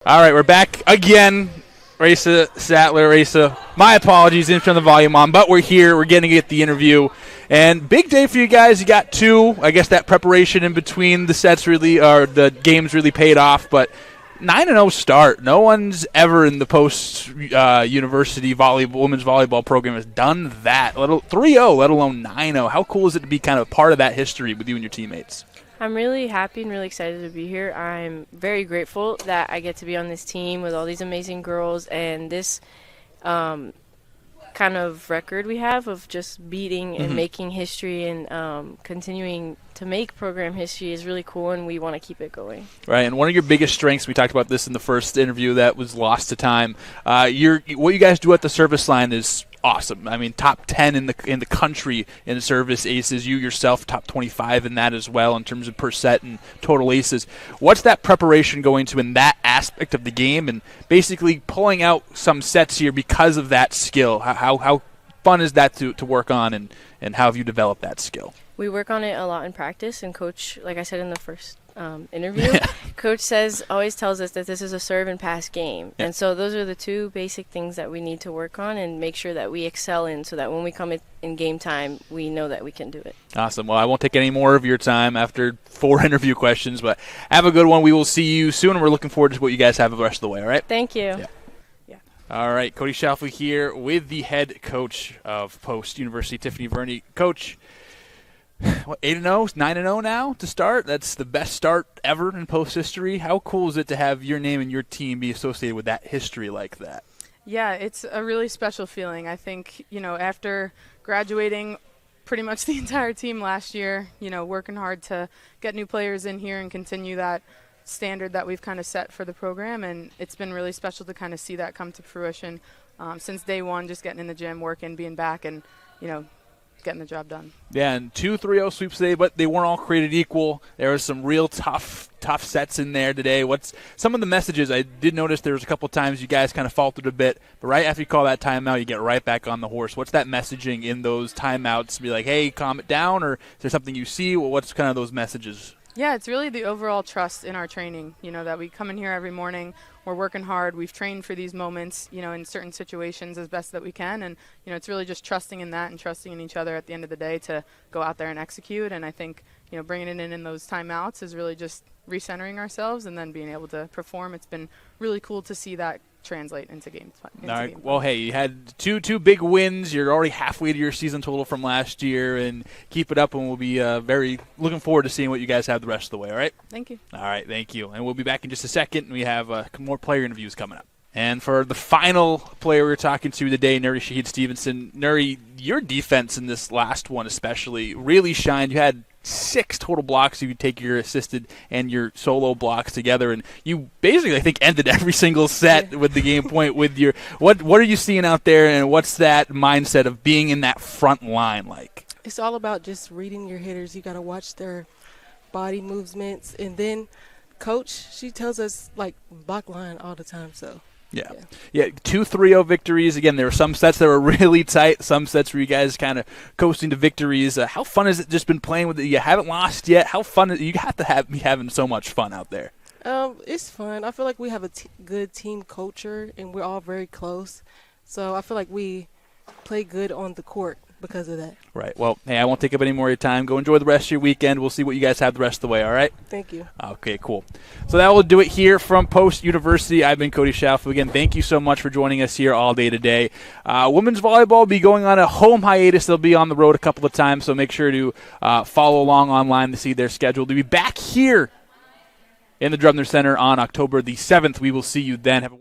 All right, we're back again. Rayssa Satlher, Rayssa, my apologies, didn't turn the volume on, but we're here. We're getting to get the interview. And big day for you guys. You got two. I guess that preparation in between the sets really, or the games really paid off, but 9-0 start. No one's ever in the post-university women's volleyball program has done that. 3-0, let alone 9-0. How cool is it to be kind of part of that history with you and your teammates? I'm really happy and really excited to be here. I'm very grateful that I get to be on this team with all these amazing girls, and this kind of record we have of just beating and making history and continuing to make program history is really cool, and we want to keep it going. Right, and one of your biggest strengths, we talked about this in the first interview that was lost to time, what you guys do at the service line is awesome. I mean, top 10 in the country in service aces. You yourself top 25 in that as well in terms of per set and total aces. What's that preparation going to in that aspect of the game, and basically pulling out some sets here because of that skill? How fun is that to work on, and how have you developed that skill? We work on it a lot in practice, and Coach, like I said in the first interview, Coach always tells us that this is a serve and pass game. And so those are the two basic things that we need to work on and make sure that we excel in, so that when we come in game time, we know that we can do it. Awesome. Well, I won't take any more of your time after 4 interview questions, but have a good one. We will see you soon, and we're looking forward to what you guys have the rest of the way, all right? Thank you. Yeah. All right, Cody Schalfly here with the head coach of Post University, Tiffany Verni. Coach, 8-0, 9-0 now to start. That's the best start ever in Post history. How cool is it to have your name and your team be associated with that history like that? Yeah, it's a really special feeling. I think, after graduating pretty much the entire team last year, working hard to get new players in here and continue that standard that we've kind of set for the program, and it's been really special to kind of see that come to fruition since day one, just getting in the gym, working, being back, and, getting the job done. Yeah, and 2 3-0 sweeps today, but they weren't all created equal. There was some real tough sets in there today. What's some of the messages? I did notice there was a couple of times you guys kind of faltered a bit, but right after you call that timeout, you get right back on the horse. What's that messaging in those timeouts to be like, hey, calm it down, or is there something you see? Well, what's kind of those messages? Yeah, it's really the overall trust in our training, that we come in here every morning, we're working hard, we've trained for these moments, in certain situations as best that we can, and, it's really just trusting in that and trusting in each other at the end of the day to go out there and execute. And I think, bringing it in those timeouts is really just recentering ourselves and then being able to perform. It's been really cool to see that translate into games. All right. Well, hey, you had two big wins. You're already halfway to your season total from last year, and keep it up, and we'll be very looking forward to seeing what you guys have the rest of the way, all right? Thank you. All right, thank you. And we'll be back in just a second. We have more player interviews coming up. And for the final player we're talking to today, Nuri Shahid-Stevenson. Nuri, your defense in this last one especially really shined. You had 6 total blocks if you take your assisted and your solo blocks together, and you basically, I think, ended every single set with the game point with your what are you seeing out there, and what's that mindset of being in that front line like? It's all about just reading your hitters. You got to watch their body movements, and then Coach, she tells us like block line all the time, so Yeah, 2 3-0 victories. Again, there were some sets that were really tight, some sets where you guys kind of coasting to victories. How fun has it just been playing with it? You haven't lost yet. How fun you have to be having so much fun out there? It's fun. I feel like we have a good team culture, and we're all very close. So I feel like we play good on the court because of that. Right. Well, hey, I won't take up any more of your time. Go enjoy the rest of your weekend. We'll see what you guys have the rest of the way, all right? Thank you. Okay, cool. So that will do it here from Post University. I've been Cody Schalfly. Again, thank you so much for joining us here all day today. Women's volleyball will be going on a home hiatus. They'll be on the road a couple of times, so make sure to follow along online to see their schedule. They'll be back here in the Drubner Center on October the 7th. We will see you then. Have a